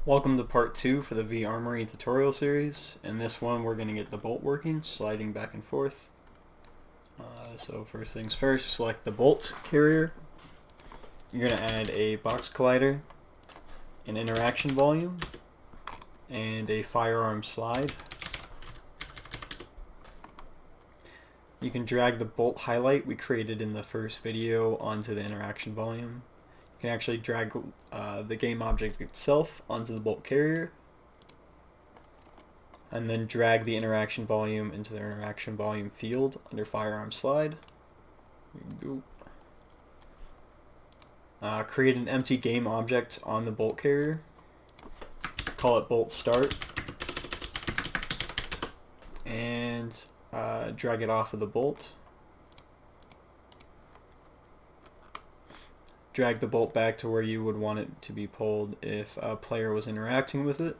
Welcome to part 2 for the V Armory tutorial series. In this one we're going to get the bolt working, sliding back and forth. So first things first, select the bolt carrier. You're going to add a box collider, an interaction volume, and a firearm slide. You can drag the bolt highlight we created in the first video onto the interaction volume. You can actually drag the game object itself onto the bolt carrier, and then drag the interaction volume into the interaction volume field under firearm slide. Create an empty game object on the bolt carrier. Call it bolt start, and drag it off of the bolt. Drag the bolt back to where you would want it to be pulled if a player was interacting with it.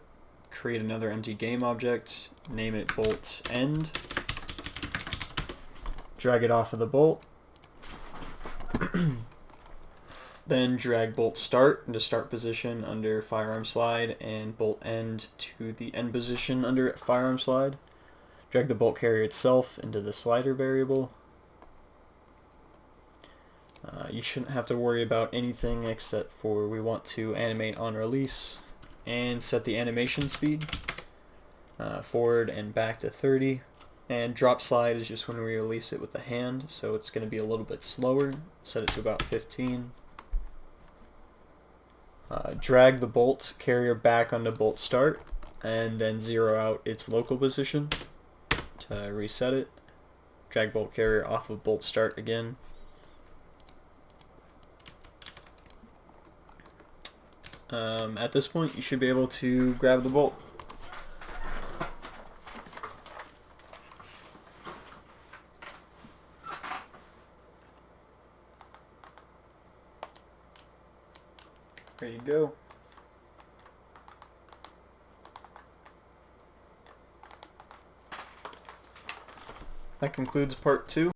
Create another empty game object, name it bolt end. Drag it off of the bolt. Then drag bolt start into start position under firearm slide and bolt end to the end position under firearm slide. Drag the bolt carrier itself into the slider variable. You shouldn't have to worry about anything except for we want to animate on release and set the animation speed forward and back to 30, and drop slide is just when we release it with the hand, so it's going to be a little bit slower. Set it to about 15. Drag the bolt carrier back onto bolt start and then zero out its local position to reset it. Drag bolt carrier off of bolt start again. At this point you should be able to grab the bolt. There you go. That concludes part 2.